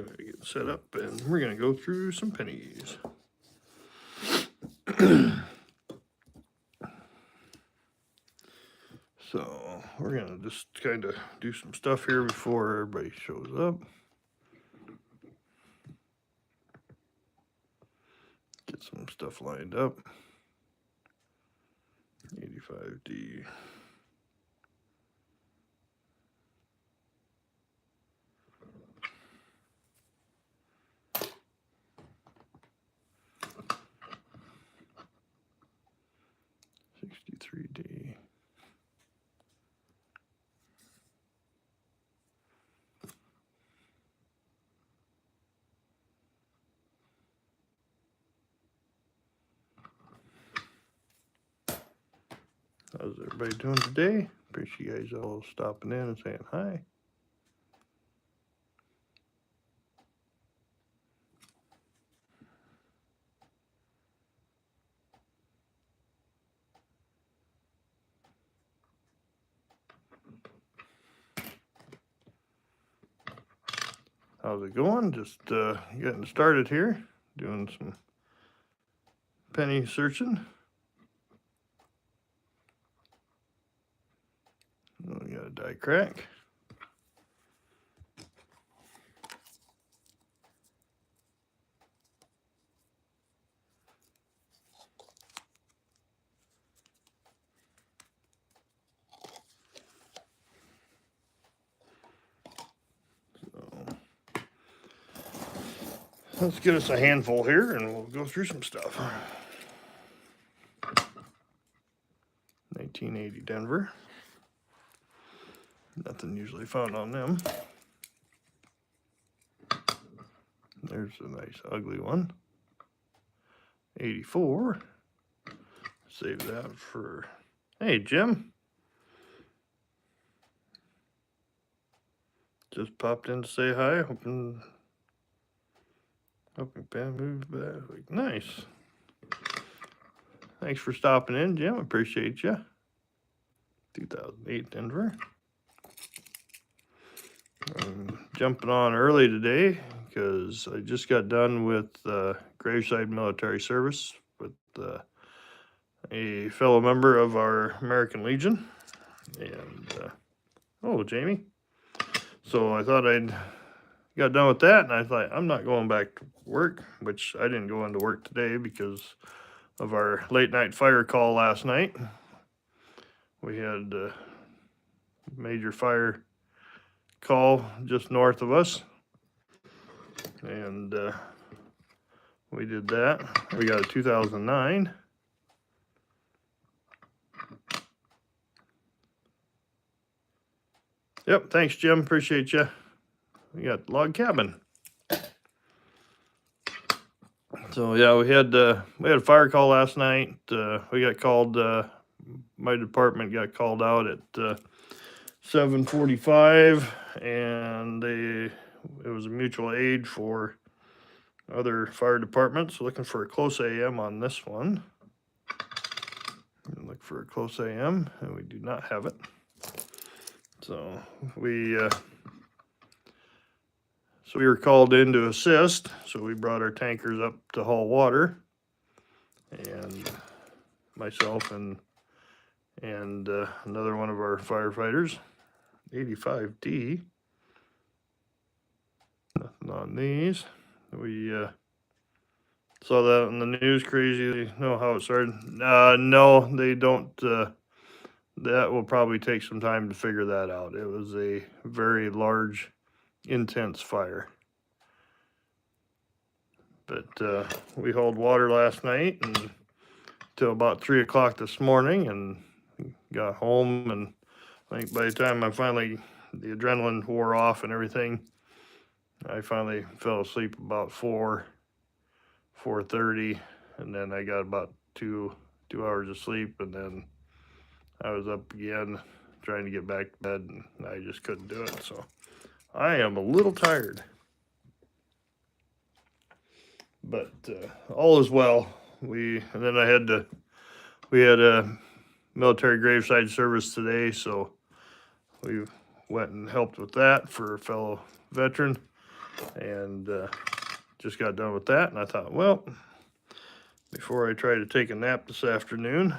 gonna get set up and we're gonna go through some pennies. So we're gonna just kind of do some stuff here before everybody shows up. Get some stuff lined up. 85D. $63D. How's everybody doing today? Appreciate you guys all stopping in and saying hi. How's it going? Just getting started here, doing some penny searching. Oh, we got a die crack. Let's get us a handful here and we'll go through some stuff. 1980 Denver. Nothing usually found on them. There's a nice ugly one. 84. Save that for... Hey, Jim. Just popped in to say hi. Hoping Pam moves back. Nice. Thanks for stopping in, Jim. Appreciate you. 2008 Denver. I'm jumping on early today because I just got done with graveside military service with a fellow member of our American Legion. And, oh, Jamie. So I thought I'd got done with that, and I thought, I'm not going back to work, which I didn't go into work today because of our late night fire call last night. We had a major fire call just north of us, and we did that. We got a 2009. Yep, thanks, Jim. Appreciate you. We got log cabin. So yeah, we had a fire call last night. We got called. My department got called out at 7:45, and it was a mutual aid for other fire departments. Looking for a close AM on this one. Look for a close AM, and we do not have it. So we were called in to assist. So we brought our tankers up to haul water, and myself and another one of our firefighters. 85D. Nothing on these. We saw that on the news. Crazy. Know how it started? No, they don't. That will probably take some time to figure that out. It was a very large, intense fire. But we hauled water last night and till about 3 o'clock this morning, and got home, and I think by the time the adrenaline wore off and everything, I finally fell asleep about 4:30, and then I got about two hours of sleep, and then I was up again trying to get back to bed, and I just couldn't do it. So I am a little tired, but all is well. We had a military graveside service today, so we went and helped with that for a fellow veteran. and just got done with that, and I thought, well, before I try to take a nap this afternoon,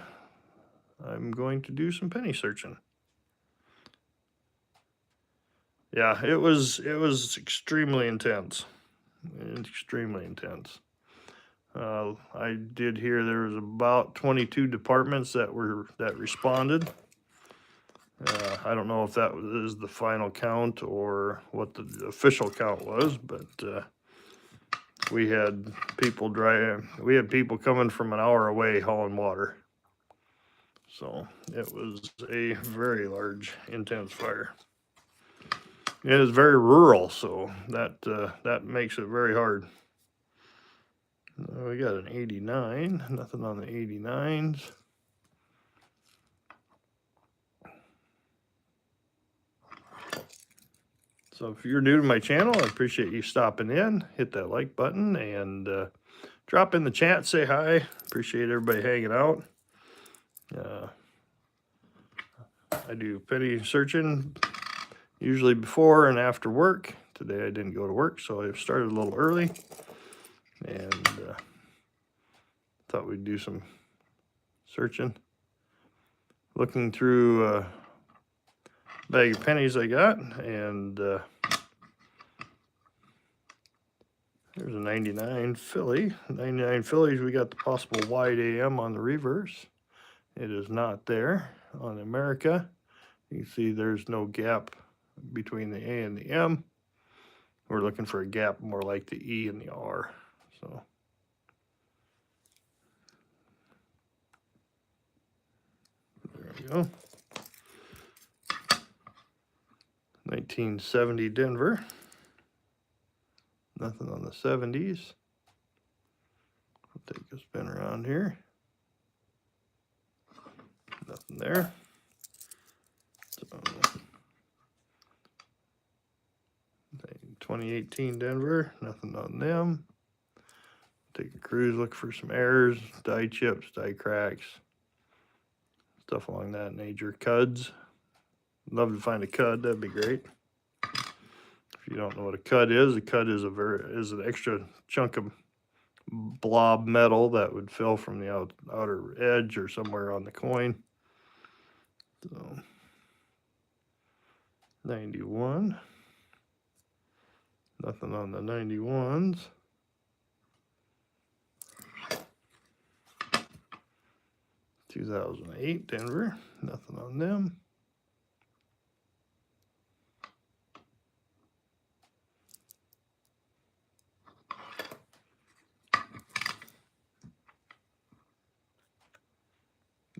I'm going to do some penny searching. Yeah, it was extremely intense. Extremely intense. I did hear there was about 22 departments that responded. I don't know if that was the final count or what the official count was, but we had people coming from an hour away hauling water. So it was a very large, intense fire. It is very rural, so that makes it very hard. We got an 89, nothing on the 89s. So if you're new to my channel, I appreciate you stopping in. Hit that like button and drop in the chat, say hi. Appreciate everybody hanging out. I do penny searching usually before and after work. Today I didn't go to work, so I started a little early and thought we'd do some searching. Looking through a bag of pennies I got, and there's a 99 Philly. 99 Phillies, we got the possible wide AM on the reverse. It is not there. On America, you can see there's no gap between the A and the M. We're looking for a gap more like the E and the R. So there we go. 1970 Denver. Nothing on the 70s. I'll take a spin around here. Nothing there. So, 2018 Denver, nothing on them. Take a cruise, look for some errors, die chips, die cracks, stuff along that nature. Cuds, love to find a cud, that'd be great. If you don't know what a cud is an extra chunk of blob metal that would fill from the outer edge or somewhere on the coin. So 91, nothing on the 91s. 2008 Denver, nothing on them.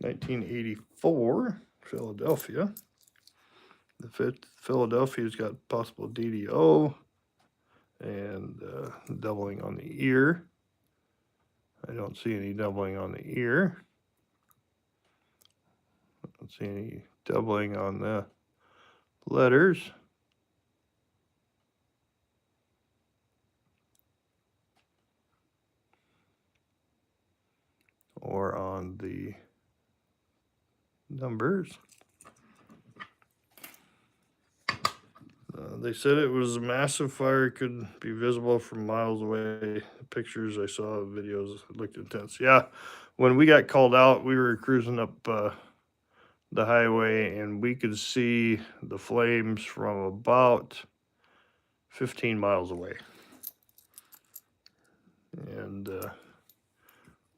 '84 Philadelphia. The Philadelphia's got possible DDO and doubling on the ear. I don't see any doubling on the ear. I don't see any doubling on the letters. Or on the numbers. They said it was a massive fire, could be visible from miles away. The pictures I saw, videos looked intense. Yeah, when we got called out, we were cruising up the highway, and we could see the flames from about 15 miles away. And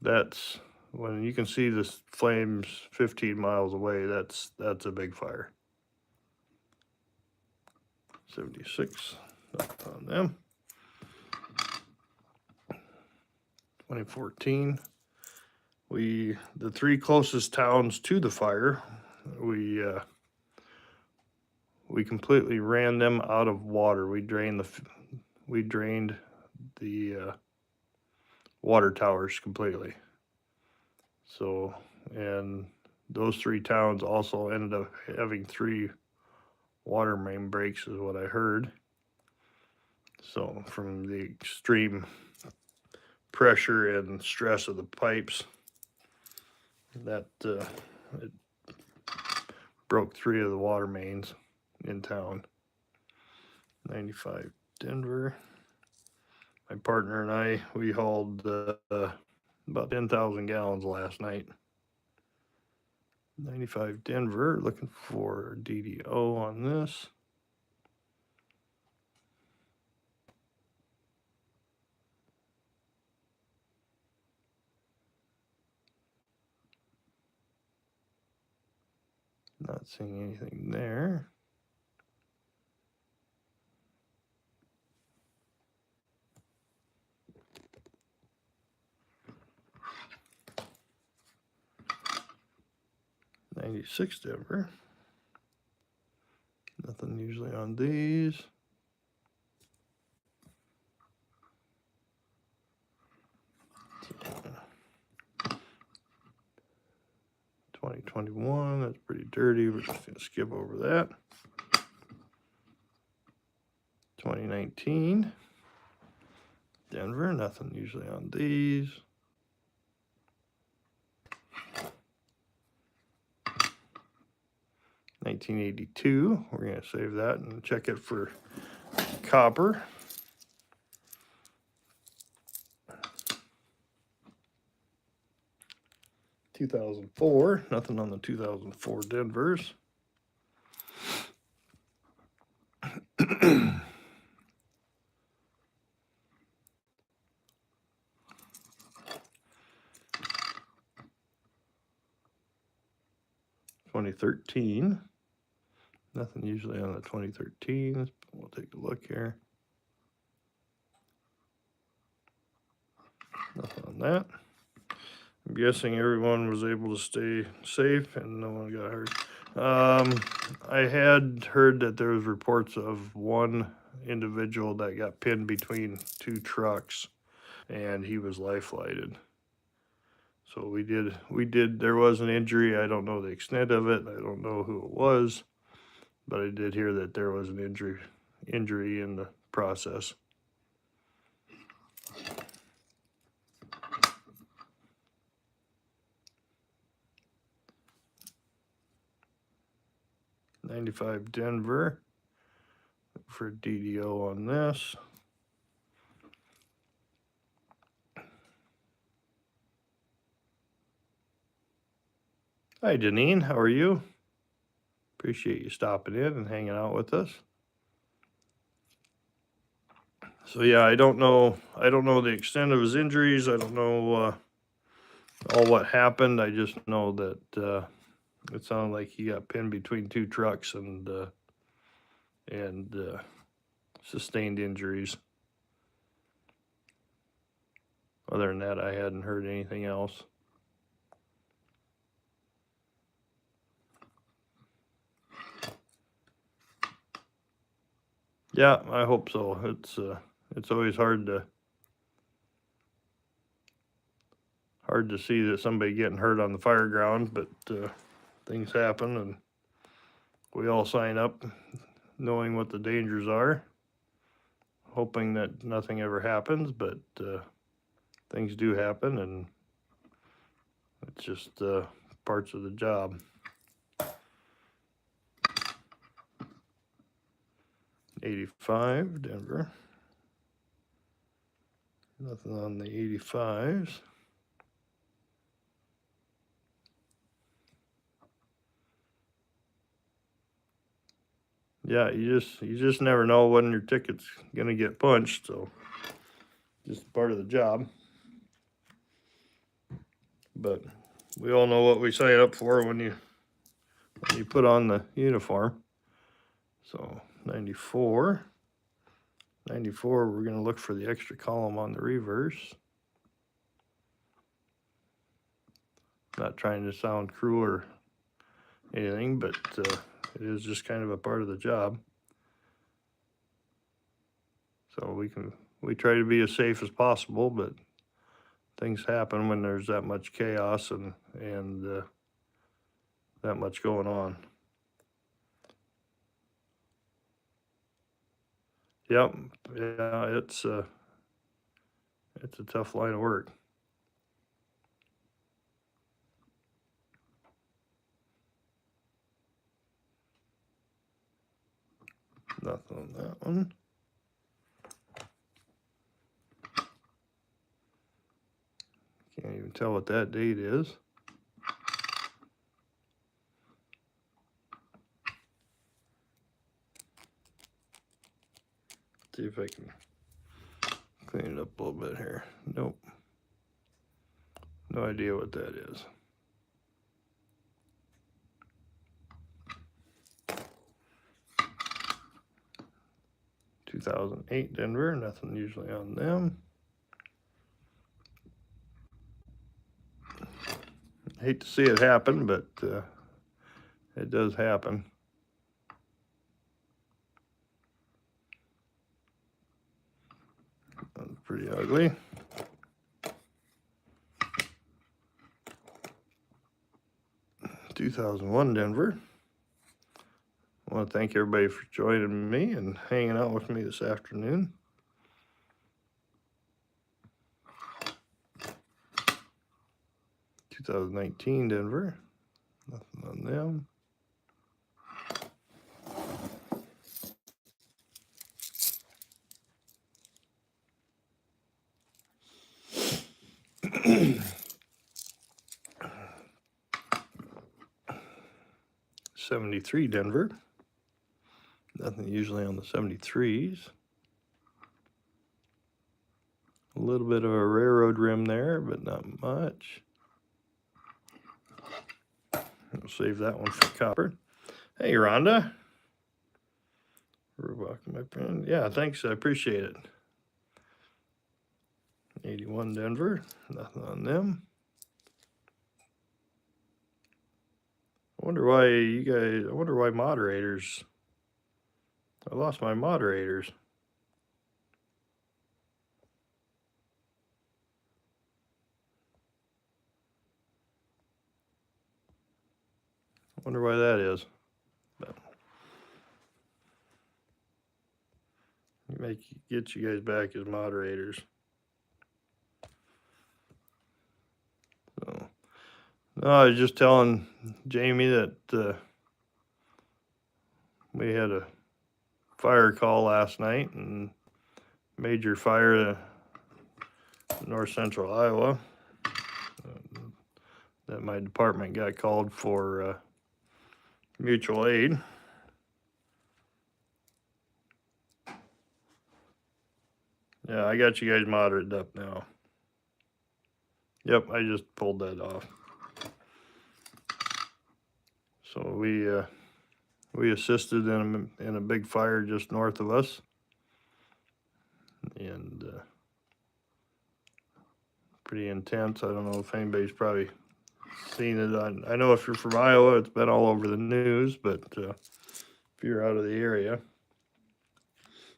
that's when you can see the flames 15 miles away, that's a big fire. 76, not on them. 2014, the three closest towns to the fire, we completely ran them out of water. We drained the water towers completely. So, and those three towns also ended up having 3 water main breaks, is what I heard. So from the extreme pressure and stress of the pipes, that it broke 3 of the water mains in town. 95 Denver, my partner and I, we hauled about 10,000 gallons last night. 95 Denver, looking for DDO on this. Not seeing anything there. '96 Denver. Nothing usually on these. So, 2021, that's pretty dirty. We're just gonna skip over that. 2019, Denver, nothing usually on these. 1982, we're gonna save that and check it for copper. 2004, nothing on the 2004 Denvers. 2013, nothing usually on the 2013. We'll take a look here. Nothing on that. I'm guessing everyone was able to stay safe and no one got hurt. I had heard that there was reports of one individual that got pinned between two trucks and he was life flighted. So we did, there was an injury. I don't know the extent of it. I don't know who it was, but I did hear that there was an injury in the process. '95 Denver for DDO on this. Hi, Janine. How are you? Appreciate you stopping in and hanging out with us. So yeah, I don't know the extent of his injuries. I don't know all what happened. I just know that it sounded like he got pinned between two trucks and sustained injuries. Other than that, I hadn't heard anything else. Yeah, I hope so. It's always hard to see that somebody getting hurt on the fire ground, but things happen and we all sign up knowing what the dangers are, hoping that nothing ever happens, but things do happen and it's just parts of the job. 85 Denver. Nothing on the 85s. Yeah, you just never know when your ticket's gonna get punched, so just part of the job. But we all know what we sign up for when you put on the uniform. So 94, we're gonna look for the extra column on the reverse. Not trying to sound cruel or anything, but it is just kind of a part of the job. So we try to be as safe as possible, but things happen when there's that much chaos and that much going on. Yep, yeah, it's a tough line of work. Nothing on that one. can tell what that date is. See if I can clean it up a little bit here. Nope. No idea what that is. (2008) Denver, nothing usually on them. I hate to see it happen, but it does happen. That's pretty ugly. (2001) Denver. I want to thank everybody for joining me and hanging out with me this afternoon. (2019) Denver. Nothing on them. (73) Denver. Nothing usually on the 73s. A little bit of a railroad rim there, but not much. I'll save that one for copper. Hey, Rhonda. You're welcome, my friend. Yeah, thanks. I appreciate it. (81) Denver. Nothing on them. I wonder why moderators. I lost my moderators. I wonder why that is. But get you guys back as moderators. So, no, I was just telling Jamie that we had a fire call last night, and major fire in north central Iowa. That my department got called for mutual aid. Yeah, I got you guys moderated up now. Yep, I just pulled that off. So we assisted in a big fire just north of us, and pretty intense. I don't know if anybody's probably seen it. I know if you're from Iowa, it's been all over the news, but if you're out of the area,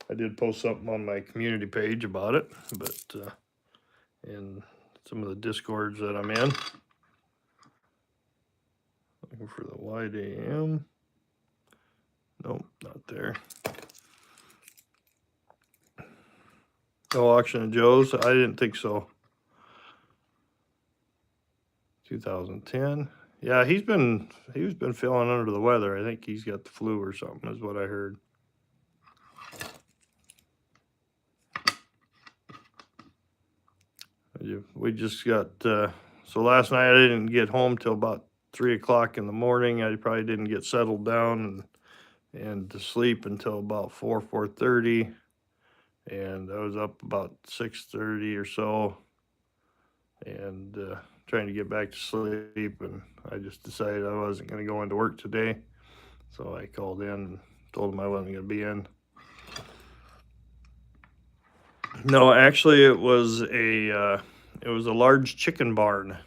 I did post something on my community page about it, but in some of the discords that I'm in. Looking for the wide AM. Nope, not there. No auction of Joe's. I didn't think so. 2010. Yeah, he's been feeling under the weather. I think he's got the flu or something, is what I heard. We just got so last night I didn't get home till about 3 o'clock in the morning. I probably didn't get settled down and to sleep until about 4:30, and I was up about 6:30 or so, and trying to get back to sleep, and I just decided I wasn't going to go into work today, so I called in and told them I wasn't going to be in. No, actually, it was a large chicken barn.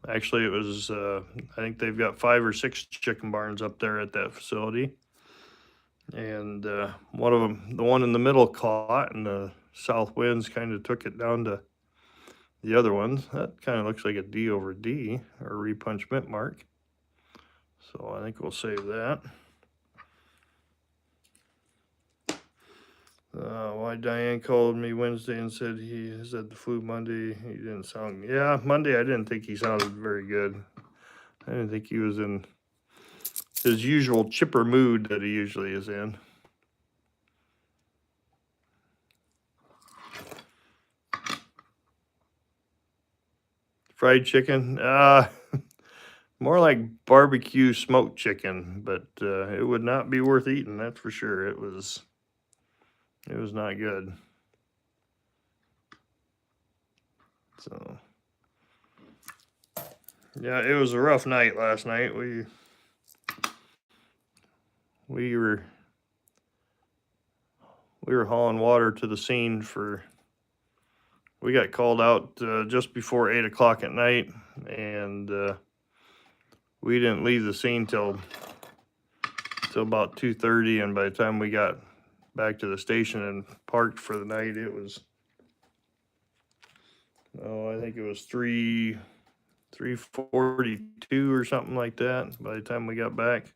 Actually, it was I think they've got 5 or 6 chicken barns up there at that facility, and one of them, the one in the middle, caught, and the south winds kind of took it down to the other ones. That kind of looks like a D over D, or repunch mint mark. So I think we'll save that. Why Diane called me Wednesday and said he had the flu Monday. He didn't sound, yeah, Monday I didn't think he sounded very good. I didn't think he was in his usual chipper mood that he usually is in. Fried chicken? More like barbecue smoked chicken, but it would not be worth eating, that's for sure. It was not good. So yeah, it was a rough night last night. We were hauling water to the scene for. We got called out just before 8 o'clock at night, and we didn't leave the scene till about 2:30. And by the time we got back to the station and parked for the night, it was I think it was 3:42 or something like that. By the time we got back,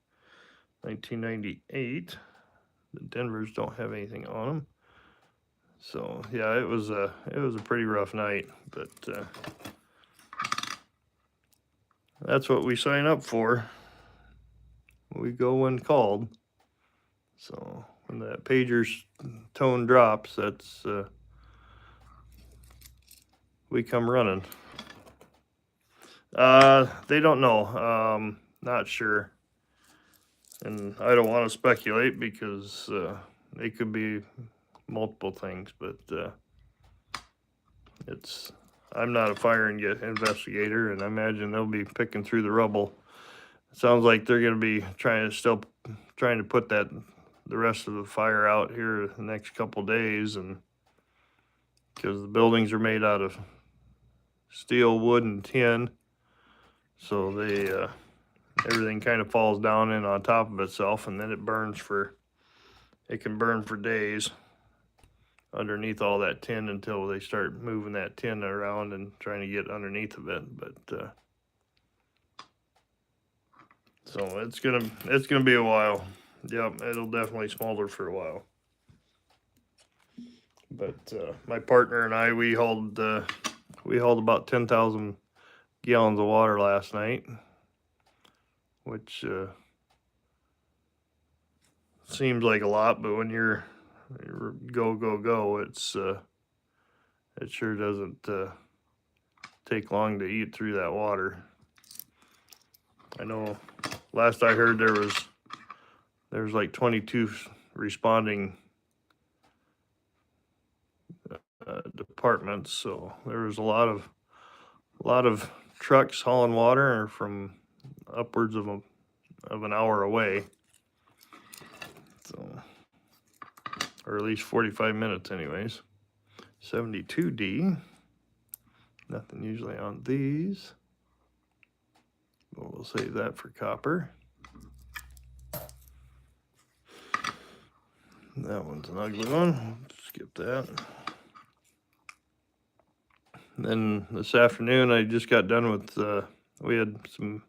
1998. The Denvers don't have anything on them. So yeah, it was a pretty rough night, but that's what we sign up for. We go when called. So when that pager's tone drops, that's we come running. They don't know. Not sure, and I don't want to speculate because it could be multiple things, but I'm not a fire investigator, and I imagine they'll be picking through the rubble. It sounds like they're going to be trying to put the rest of the fire out here the next couple days, and because the buildings are made out of steel, wood, and tin, so they everything kind of falls down in on top of itself, and then it can burn for days underneath all that tin until they start moving that tin around and trying to get underneath of it. But so it's gonna be a while. Yep, it'll definitely smolder for a while. But my partner and I, we hauled about 10,000 gallons of water last night, which seems like a lot, but when you're go, it sure doesn't take long to eat through that water. I know last I heard there was like 22 responding departments, so there was a lot of trucks hauling water from upwards of an hour away, so, or at least 45 minutes anyways. 72D, nothing usually on these, but we'll save that for copper. That one's an ugly one, skip that. Then this afternoon I just got done with we had some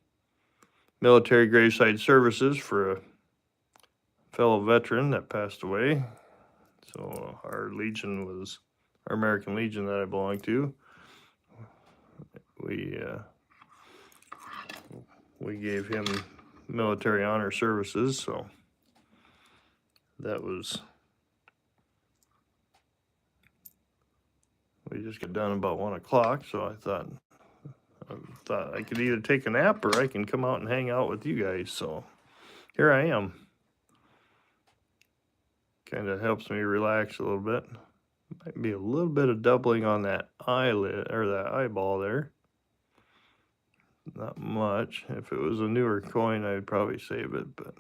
military graveside services for a fellow veteran that passed away. So our American Legion that I belong to, we gave him military honor services, so we just got done about 1 o'clock, so I thought I could either take a nap or I can come out and hang out with you guys, so here I am. Kind of helps me relax a little bit. Might be a little bit of doubling on that eyelid or that eyeball there. Not much. If it was a newer coin, I'd probably save it, but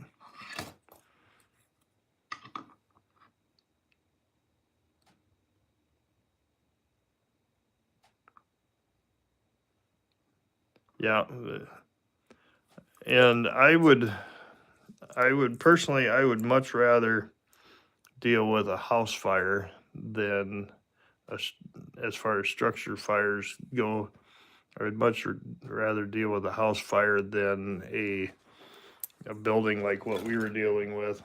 yeah. And I would personally, I would much rather deal with a house fire than as far as structure fires go. I would much rather deal with a house fire than a building like what we were dealing with,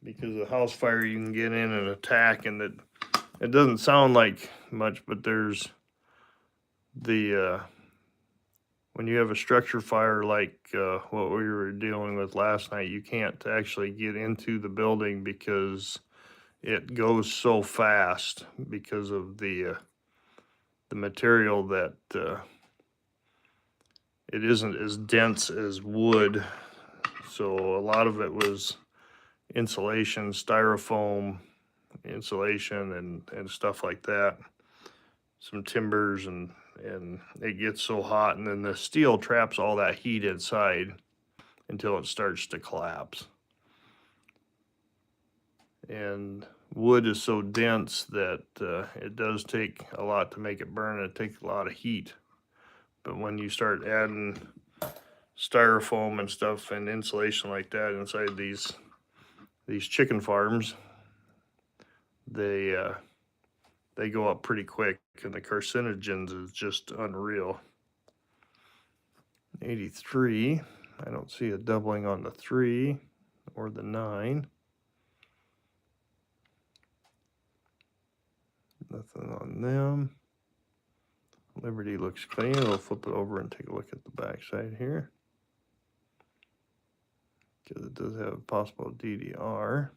because a house fire you can get in and attack, and it doesn't sound like much, but there's when you have a structure fire like what we were dealing with last night, you can't actually get into the building because it goes so fast because of the the material that it isn't as dense as wood. So a lot of it was insulation, styrofoam insulation and stuff like that. Some timbers and it gets so hot, and then the steel traps all that heat inside until it starts to collapse. And wood is so dense that it does take a lot to make it burn. It takes a lot of heat. But when you start adding styrofoam and stuff and insulation like that inside these chicken farms, they go up pretty quick, and the carcinogens is just unreal. 83, I don't see a doubling on the 3 or the 9. Nothing on them. Liberty looks clean. We'll flip it over and take a look at the back side here, because it does have a possible DDR.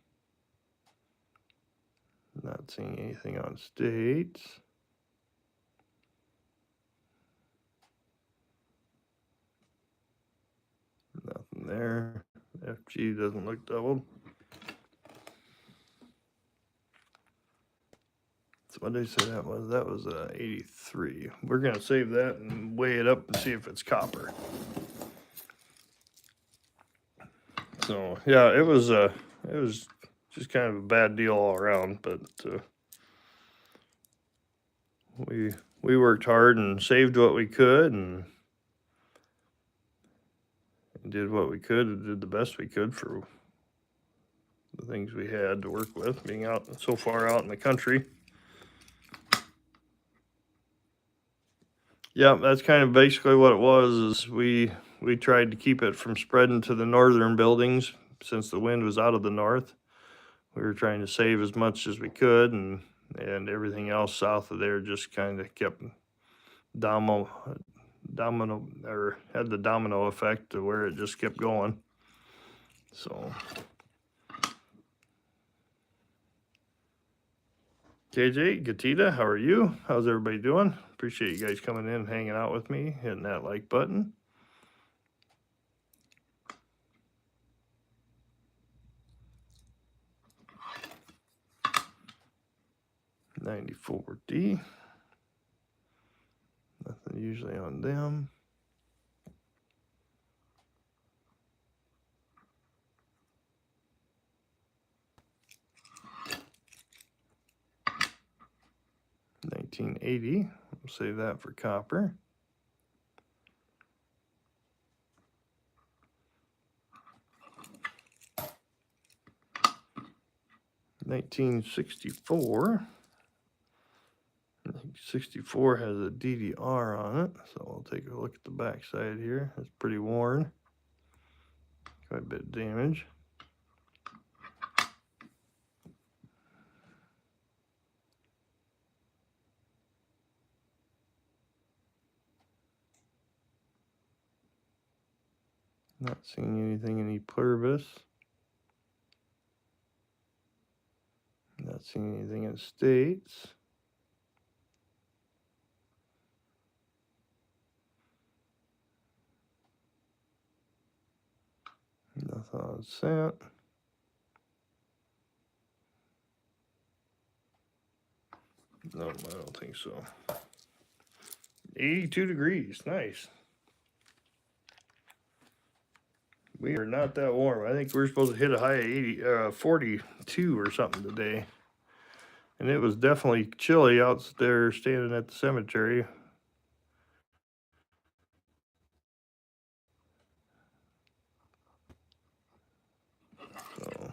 Not seeing anything on states. Nothing there. FG doesn't look doubled. So what did I say that was? That was 83. We're gonna save that and weigh it up and see if it's copper. So yeah, it was just kind of a bad deal all around, but we worked hard and saved what we could and did what we could and did the best we could for the things we had to work with, being out so far out in the country. Yeah, that's kind of basically what it was. Is we tried to keep it from spreading to the northern buildings since the wind was out of the north. We were trying to save as much as we could, and everything else south of there just kind of kept domino or had the domino effect to where it just kept going. So KJ, Gatita, how are you? How's everybody doing? Appreciate you guys coming in and hanging out with me, hitting that like button. $94D. Nothing usually on them. $19.80. We'll save that for copper. $19.64. I think 64 has a DDR on it, so we'll take a look at the back side here. It's pretty worn. Quite a bit of damage. Not seeing anything in pluribus. Not seeing anything in states. Nothing on cent. No, I don't think so. 82 degrees, nice. We are not that warm. I think we're supposed to hit a high of 42 or something today. And it was definitely chilly out there standing at the cemetery. So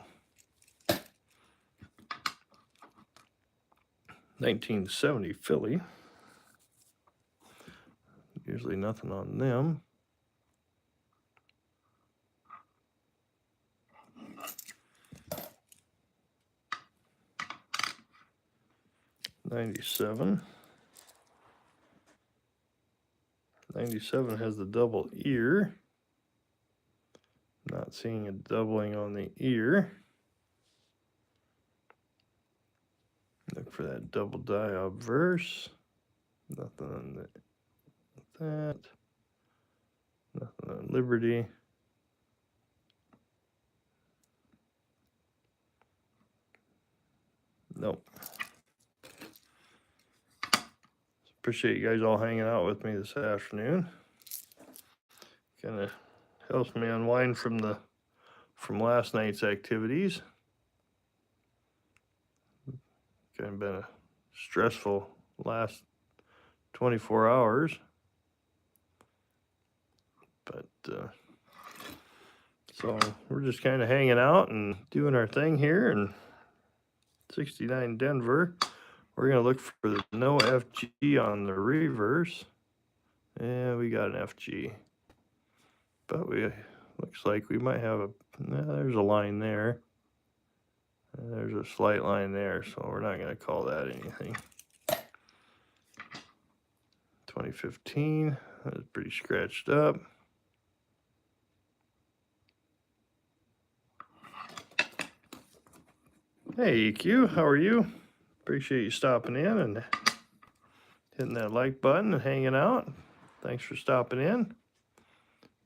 1970 Philly. Usually nothing on them. $97. 97 has the double ear. Not seeing a doubling on the ear. Look for that double die obverse. Nothing on that. Nothing on Liberty. Nope. Appreciate you guys all hanging out with me this afternoon. Kind of helps me unwind from last night's activities. Kind of been a stressful last 24 hours. But so we're just kind of hanging out and doing our thing here. And 69 Denver, we're going to look for the no FG on the reverse. And we got an FG. But looks like we might have there's a line there. There's a slight line there, so we're not going to call that anything. 2015, that's pretty scratched up. Hey EQ, how are you? Appreciate you stopping in and hitting that like button and hanging out. Thanks for stopping in.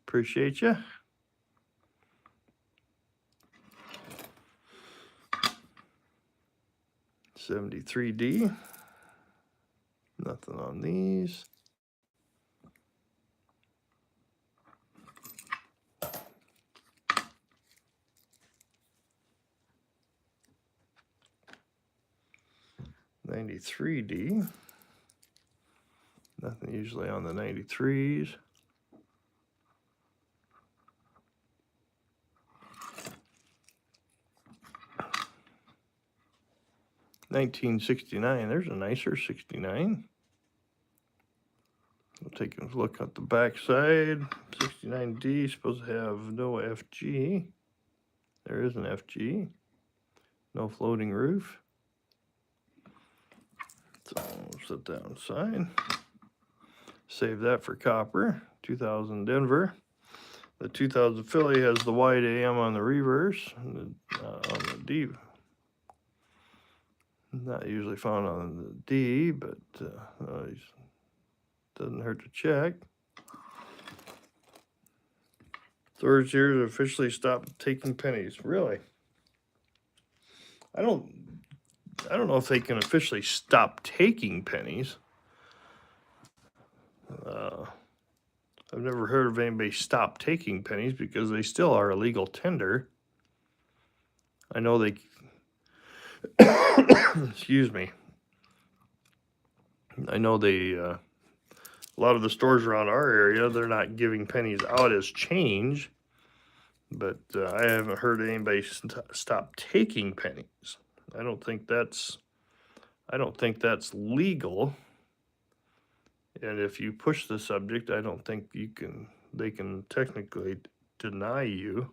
Appreciate you. $73D. Nothing on these. $93D. Nothing usually on the 93s. $19.69. There's a nicer 69. We'll take a look at the back side. 69D supposed to have no FG. There is an FG. No floating roof. So we'll set that aside. Save that for copper. 2000 Denver. The 2000 Philly has the wide AM on the reverse. On the D. Not usually found on the D, but doesn't hurt to check. Storage here to officially stop taking pennies. Really? I don't know if they can officially stop taking pennies. I've never heard of anybody stop taking pennies because they still are a legal tender. I know they excuse me. I know they a lot of the stores around our area, they're not giving pennies out as change, but I haven't heard anybody stop taking pennies. I don't think that's legal. And if you push the subject, I don't think they can technically deny you.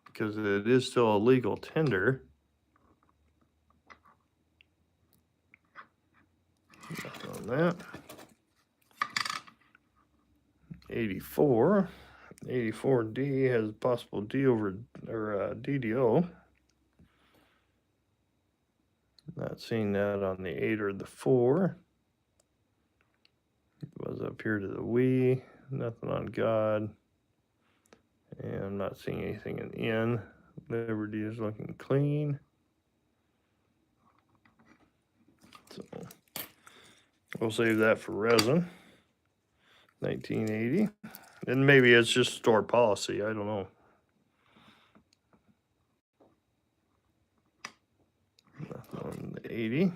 Because it is still a legal tender. Nothing on that. 84. 84D has possible D over or DDO. Not seeing that on the 8 or the 4. It was up here to the we. Nothing on God. And I'm not seeing anything in N. Liberty is looking clean. So we'll save that for resin. 1980. And maybe it's just store policy. I don't know. Nothing on the 80.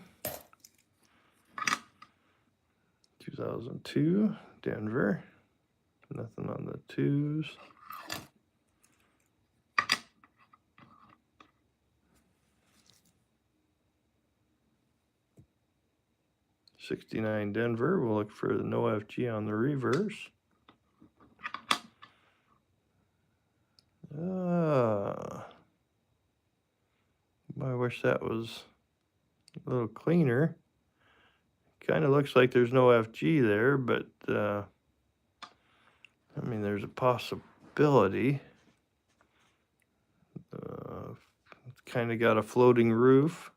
2002 Denver. Nothing on the 2s. '69 Denver. We'll look for the no FG on the reverse. I wish that was a little cleaner. Kind of looks like there's no FG there, but I mean, there's a possibility. It's kind of got a floating roof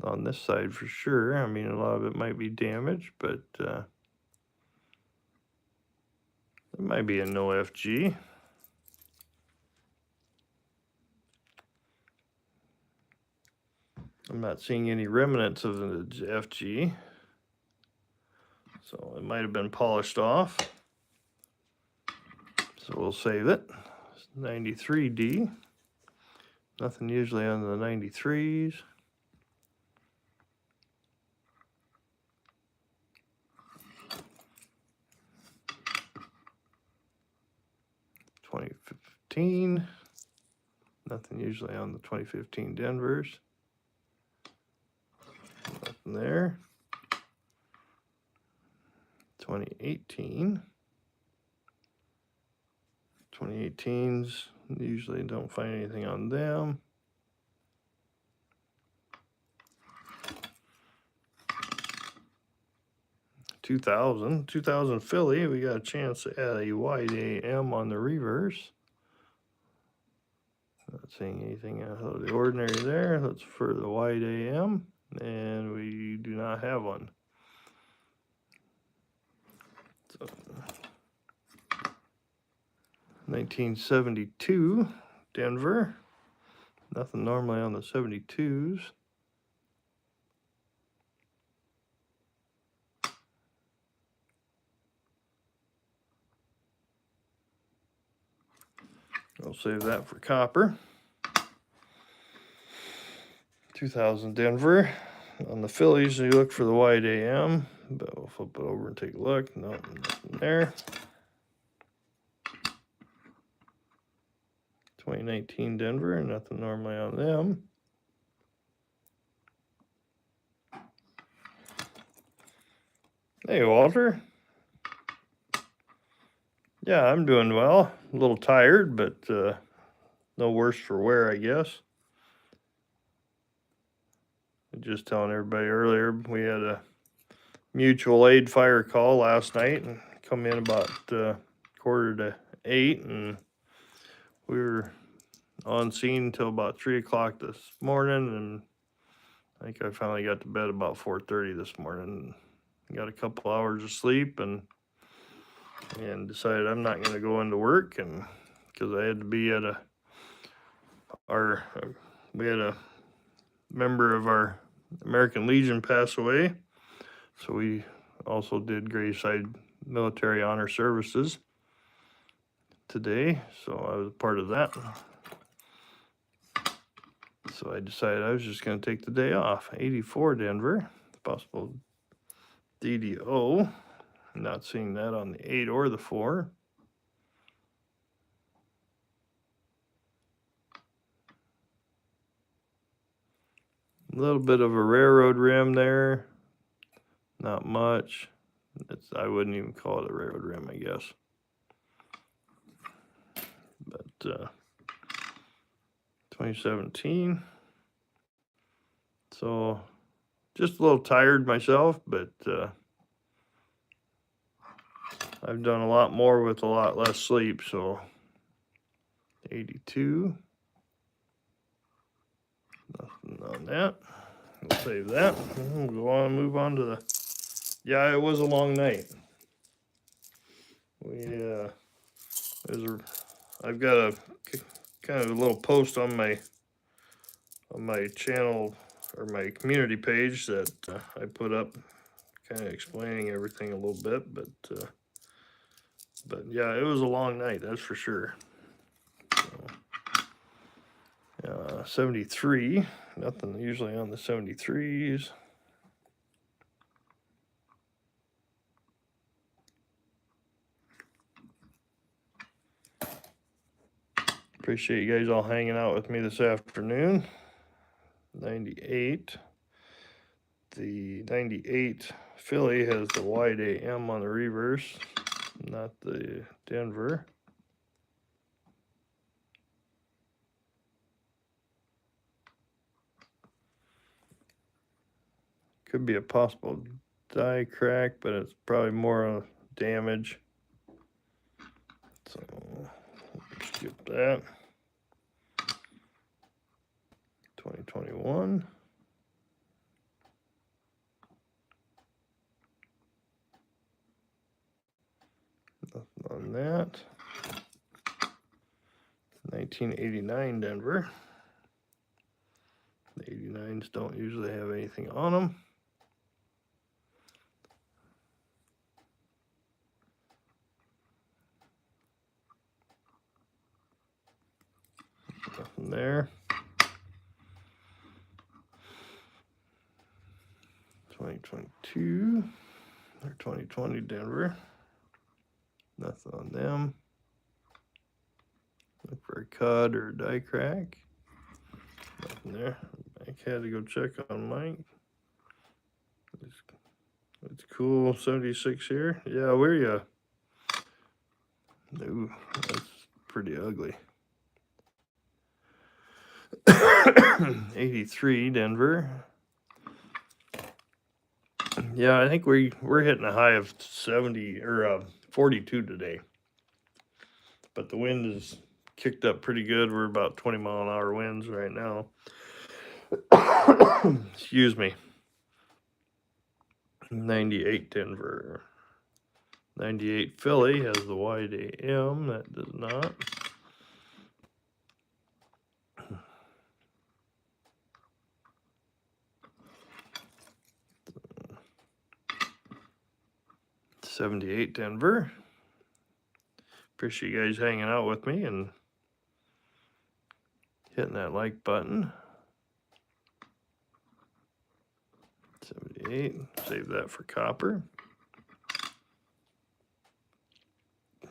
on this side for sure. I mean, a lot of it might be damaged, but it might be a no FG. I'm not seeing any remnants of the FG, so it might have been polished off. So we'll save it. It's 93D. Nothing usually on the 93s. (2015). Nothing usually on the 2015 Denvers. Nothing there. 2018. 2018s, usually don't find anything on them. (2000) Philly, we got a chance to add a wide AM on the reverse. Not seeing anything out of the ordinary there. That's for the wide AM, and we do not have one. So, 1972 Denver. Nothing normally on the 72s. I'll save that for copper. 2000 Denver. On the Phillies, you look for the wide AM, but we'll flip it over and take a look. Nothing there. 2019 Denver, nothing normally on them. Hey, Walter. Yeah, I'm doing well. A little tired, but no worse for wear, I guess. Just telling everybody earlier, we had a mutual aid fire call last night and come in about 7:45, and we were on scene until about 3 o'clock this morning, and I think I finally got to bed about 4:30 this morning. Got a couple hours of sleep and decided I'm not going to go into work, and because I had to be at we had a member of our American Legion pass away, so we also did Graveside Military Honor Services today, so I was a part of that. So I decided I was just going to take the day off. 84 Denver, possible DDO. Not seeing that on the 8 or the 4. A little bit of a railroad rim there. Not much. I wouldn't even call it a railroad rim, I guess. But 2017. So just a little tired myself, but I've done a lot more with a lot less sleep. So 82. Nothing on that. We'll save that. We'll go on and move on to the. Yeah, it was a long night. I've got a kind of a little post on my channel or my community page that I put up, kind of explaining everything a little bit, but yeah, it was a long night, that's for sure. So, 73, nothing usually on the 73s. Appreciate you guys all hanging out with me this afternoon. 98. The 98 Philly has the wide AM on the reverse, not the Denver. Could be a possible die crack, but it's probably more damage. So skip that. 2021. Nothing on that. 1989 Denver. The 89s don't usually have anything on them. Nothing there. 2022 or 2020 Denver. Nothing on them. Look for a cut or a die crack. Nothing there. I had to go check on Mike. It's cool. 76 here. Yeah, where you? Ooh, that's pretty ugly. 83 Denver. Yeah, I think we're hitting a high of 70 or 42 today. But the wind is kicked up pretty good. We're about 20-mile-an-hour winds right now. Excuse me. 98 Denver. 98 Philly has the wide AM. That does not. '78 Denver. Appreciate you guys hanging out with me and hitting that like button. 78. Save that for copper.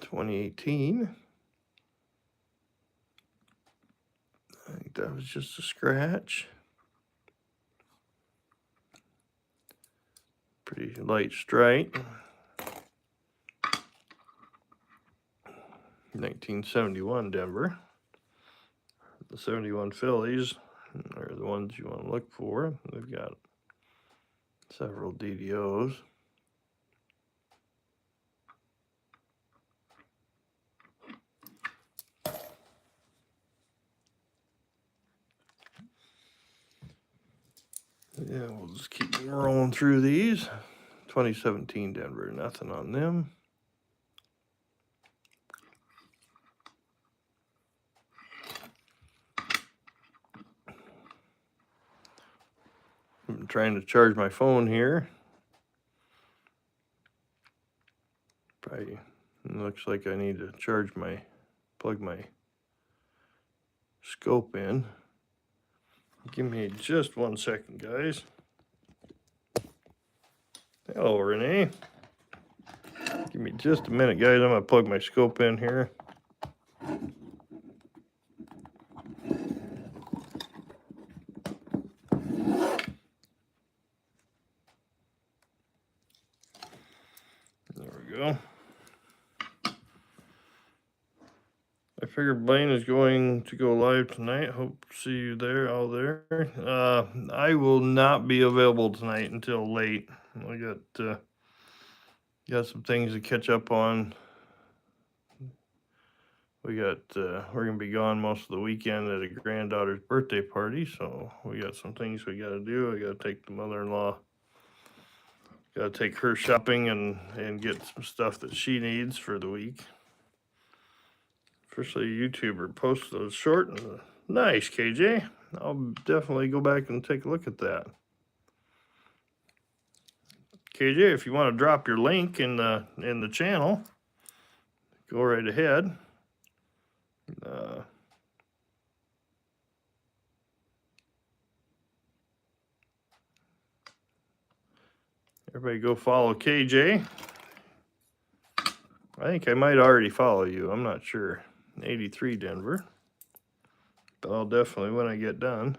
2018. I think that was just a scratch. Pretty light strike. 1971 Denver. The 71 Phillies are the ones you want to look for. They've got several DDOs. Yeah, we'll just keep rolling through these. 2017 Denver, nothing on them. I'm trying to charge my phone here. Probably looks like I need to plug my scope in. Give me just 1 second, guys. Hello, Renee. Give me just a minute, guys. I'm gonna plug my scope in here. There we go. I figured Blaine is going to go live tonight. Hope to see you there, all there. I will not be available tonight until late. I got some things to catch up on. We're gonna be gone most of the weekend at a granddaughter's birthday party, so we got some things we gotta do. I gotta take the mother-in-law, gotta take her shopping and get some stuff that she needs for the week. Especially a YouTuber posts those short and nice, KJ. I'll definitely go back and take a look at that. KJ, if you want to drop your link in the channel, go right ahead. Everybody go follow KJ. I think I might already follow you. I'm not sure. 83 Denver. But I'll definitely when I get done.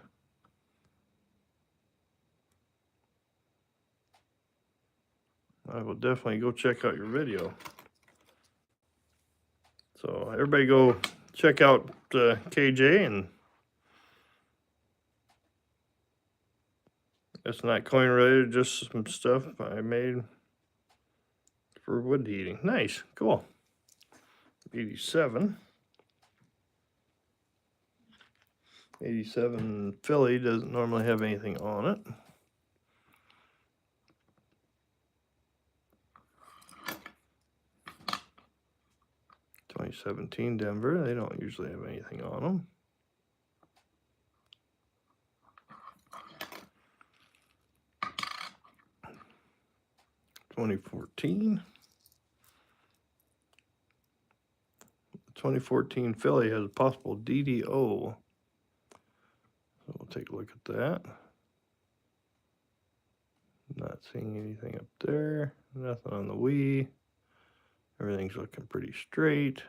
I will definitely go check out your video. So everybody go check out KJ, and it's not coin related, just some stuff I made for wood heating. Nice, cool. 87. 87 Philly doesn't normally have anything on it. .2017 Denver, they don't usually have anything on them. .2014. 2014 Philly has a possible DDO. So we'll take a look at that. Not seeing anything up there. Nothing on the Wii. Everything's looking pretty straight.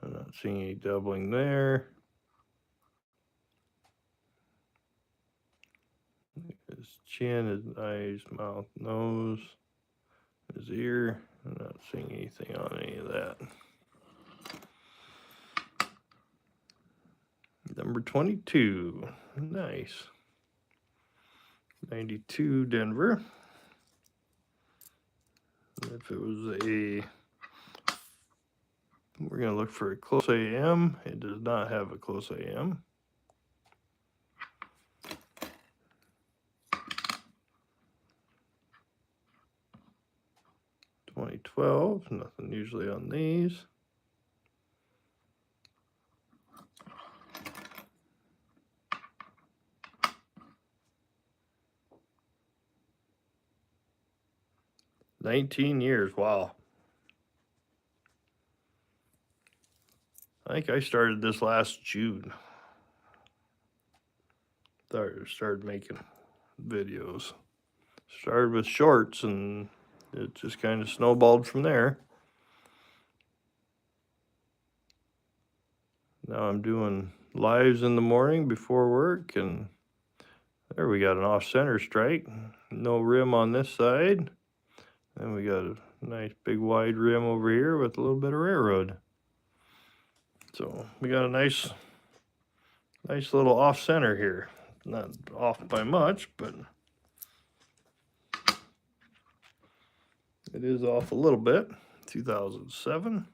I'm not seeing any doubling there. His chin, his eyes, mouth, nose, his ear. I'm not seeing anything on any of that. Number 22. Nice. 92 Denver. If it was a, we're going to look for a close AM. It does not have a close AM. .2012, nothing usually on these. $19 years, wow. I think I started this last June. Started making videos. Started with shorts and it just kind of snowballed from there. Now I'm doing lives in the morning before work, and there we got an off-center strike. No rim on this side. And we got a nice big wide rim over here with a little bit of railroad. So we got a nice little off-center here. Not off by much, but it is off a little bit. 2007.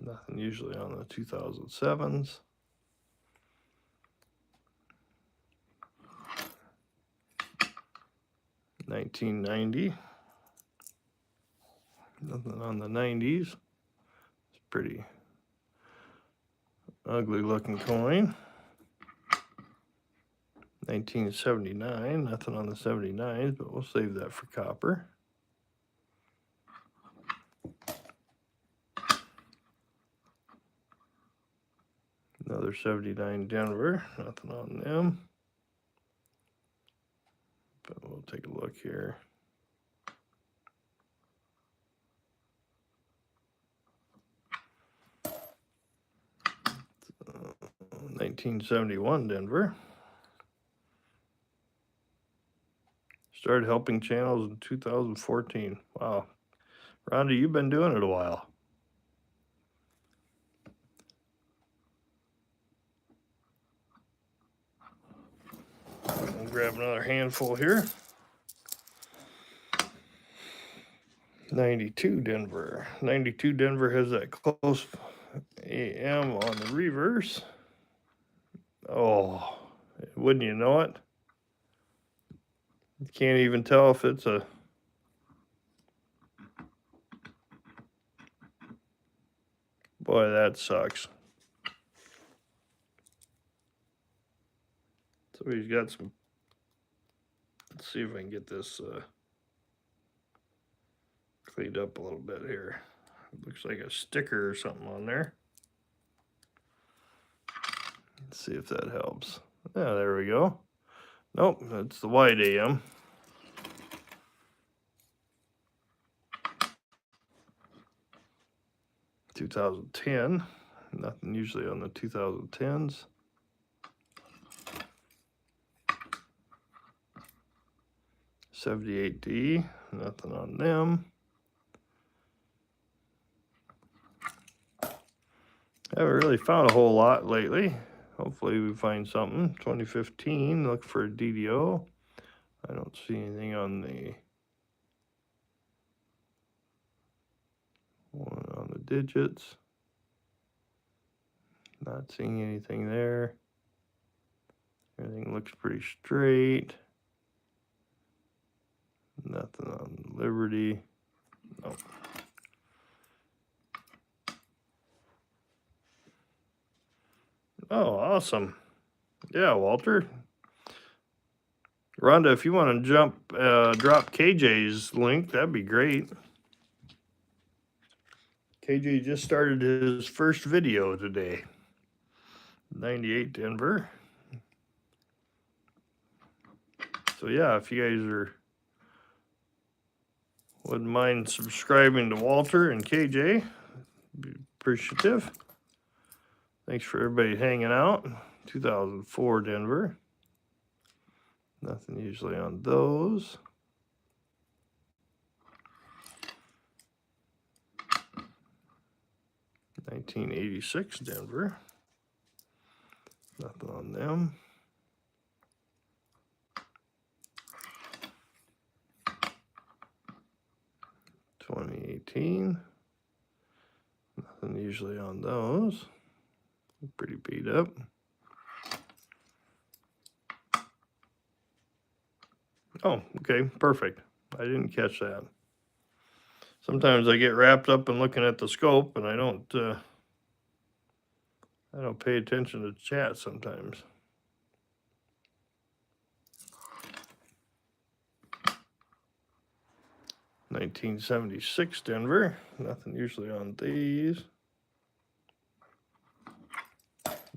Nothing usually on the 2007s. $19.90. Nothing on the 90s. It's pretty ugly looking coin. 1979. Nothing on the 79s, but we'll save that for copper. Another 79 Denver. Nothing on them. But we'll take a look here. Uh, 1971 Denver. Started helping channels in 2014. Wow. Rhonda, you've been doing it a while. We'll grab another handful here. 92 Denver. 92 Denver has that close AM on the reverse. Oh, wouldn't you know it? You can't even tell if it's a... Boy, that sucks. So he's got some... Let's see if I can get this cleaned up a little bit here. It looks like a sticker or something on there. Let's see if that helps. Yeah, there we go. Nope, that's the wide AM. $2010. Nothing usually on the 2010s. $78D. Nothing on them. Haven't really found a whole lot lately. Hopefully we find something. 2015, look for a DDO. I don't see anything on the digits. Not seeing anything there. Everything looks pretty straight. Nothing on Liberty. Nope. Oh, awesome. Yeah, Walter. Rhonda, if you want to drop KJ's link, that'd be great. KJ just started his first video today. 98 Denver. So yeah, if you guys wouldn't mind subscribing to Walter and KJ, be appreciative. Thanks for everybody hanging out. 2004 Denver. Nothing usually on those. (1986) Denver. Nothing on them. 2018. Nothing usually on those. Pretty beat up. Oh, okay, perfect. I didn't catch that. Sometimes I get wrapped up in looking at the scope, and I don't pay attention to chat sometimes. (1976) Denver. Nothing usually on these.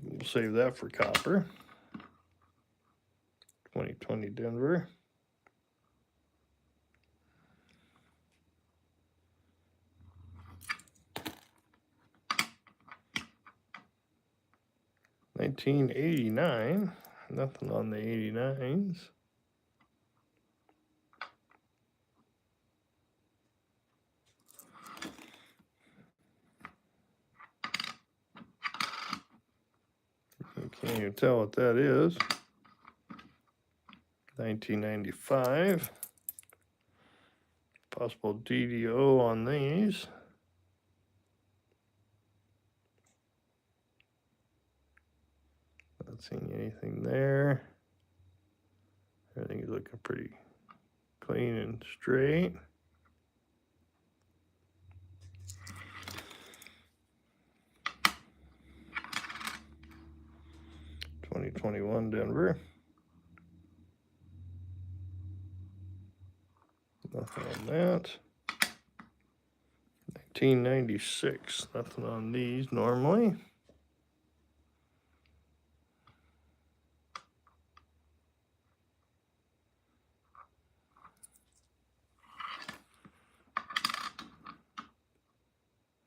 We'll save that for copper. 2020 Denver. (1989). Nothing on the 89s. You can't even tell what that is. 1995. Possible DDO on these. Not seeing anything there. Everything's looking pretty clean and straight. (2021 Denver). Nothing on that. 1996. Nothing on these normally.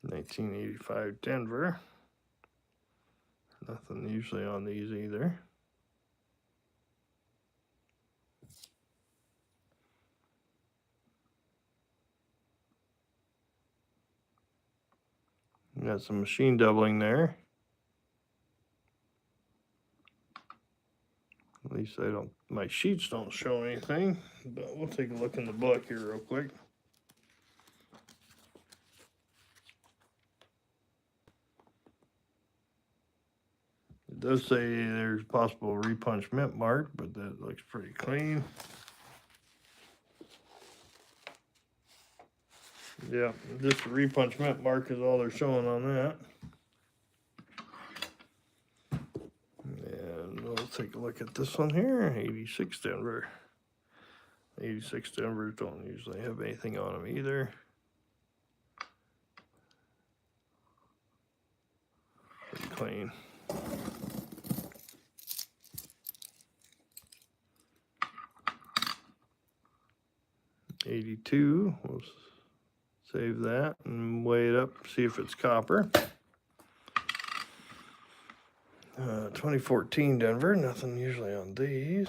(1985 Denver). Nothing usually on these either. Got some machine doubling there. At least my sheets don't show anything, but we'll take a look in the book here real quick. It does say there's possible repunch mint mark, but that looks pretty clean. Yeah, just a repunch mint mark is all they're showing on that. And we'll take a look at this one here, 86 Denver. 86 Denver don't usually have anything on them either. Pretty clean. (82). We'll save that and weigh it up, see if it's copper. 2014 Denver. Nothing usually on these.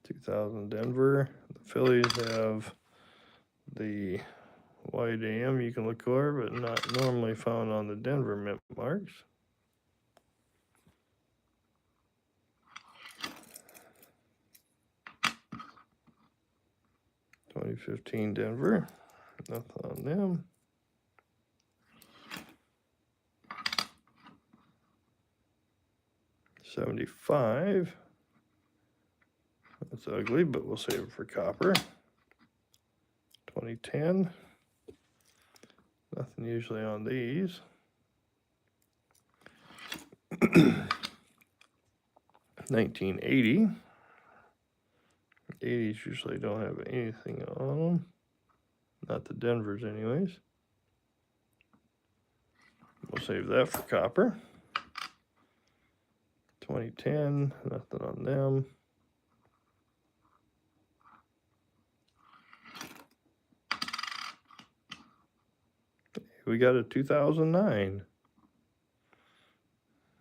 2000 Denver. The Phillies have the wide AM you can look over, but not normally found on the Denver mint marks. 2015 Denver, nothing on them. 75, that's ugly, but we'll save it for copper. 2010, nothing usually on these. 1980, 80s usually don't have anything on them, not the Denvers anyways. We'll save that for copper. 2010, nothing on them. We got a 2009.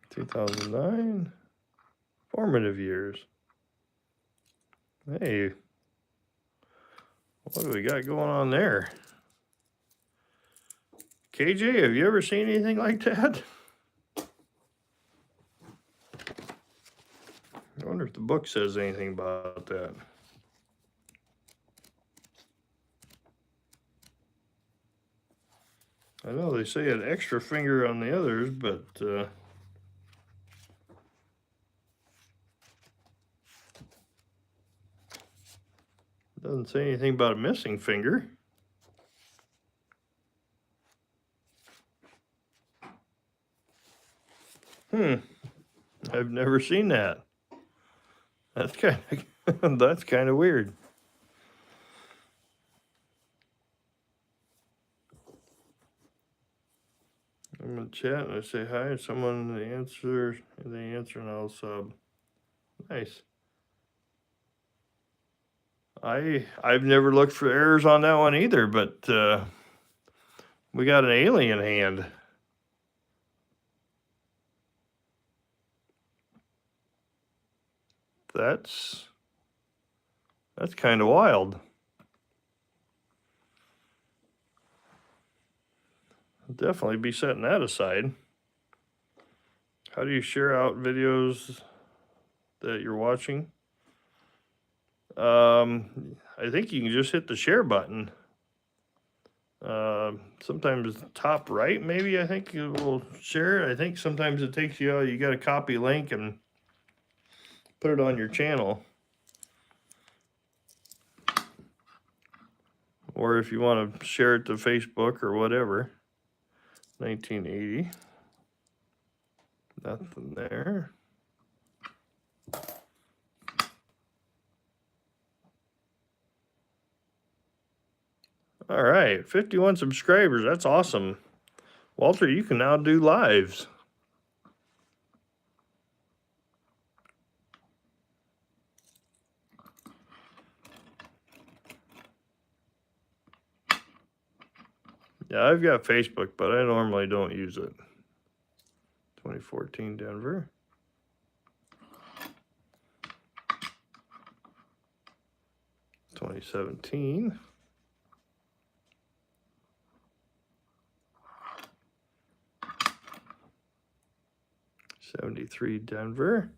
2009, formative years. Hey, what do we got going on there? KJ, have you ever seen anything like that? I wonder if the book says anything about that. I know they say an extra finger on the others, but doesn't say anything about a missing finger. I've never seen that. That's kind of weird. I'm gonna chat and I say hi, and someone they answer and I'll sub. Nice. I've never looked for errors on that one either, but we got an alien hand. That's kind of wild. I'll definitely be setting that aside. How do you share out videos that you're watching? I think you can just hit the share button. Sometimes top right, maybe, I think it will share it. I think sometimes it takes you got to copy a link and put it on your channel. Or if you want to share it to Facebook or whatever. 1980. Nothing there. All right, 51 subscribers. That's awesome. Walter, you can now do lives. Yeah, I've got Facebook, but I normally don't use it. 2014 Denver. $2017. $73 Denver.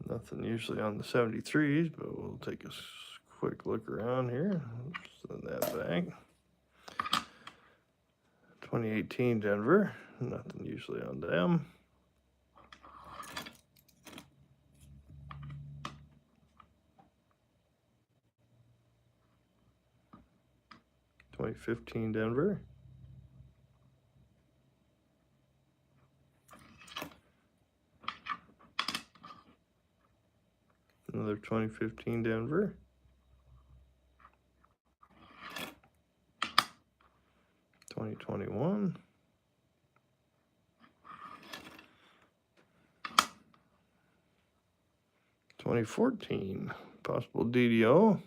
Nothing usually on the 73s, but we'll take a quick look around here. Send that back. 2018 Denver. Nothing usually on them. $2015 Denver. Another 2015 Denver. 2021. 2014, possible DDO.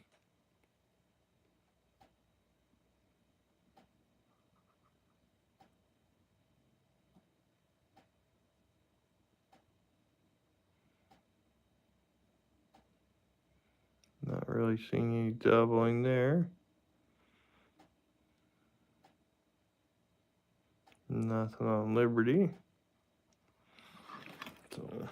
Not really seeing any doubling there. Nothing on Liberty. So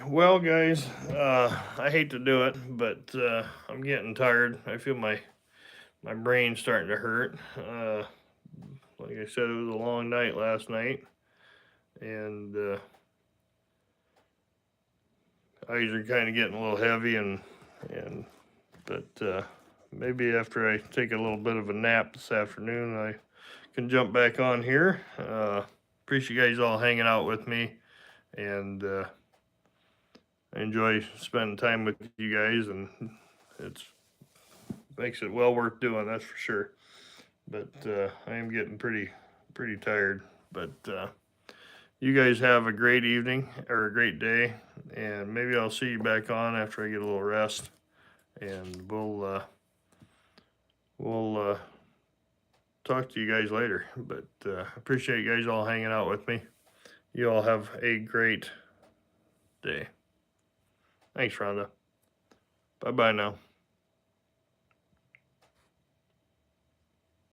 Well, guys, I hate to do it, but I'm getting tired. I feel my brain's starting to hurt. Like I said, it was a long night last night, and eyes are kind of getting a little heavy, and but maybe after I take a little bit of a nap this afternoon, I can jump back on here. Appreciate you guys all hanging out with me, and I enjoy spending time with you guys, and it's makes it well worth doing, that's for sure. But I am getting pretty tired. But you guys have a great evening or a great day, and maybe I'll see you back on after I get a little rest, and we'll talk to you guys later. But appreciate you guys all hanging out with me. You all have a great day. Thanks, Rhonda. Bye bye now.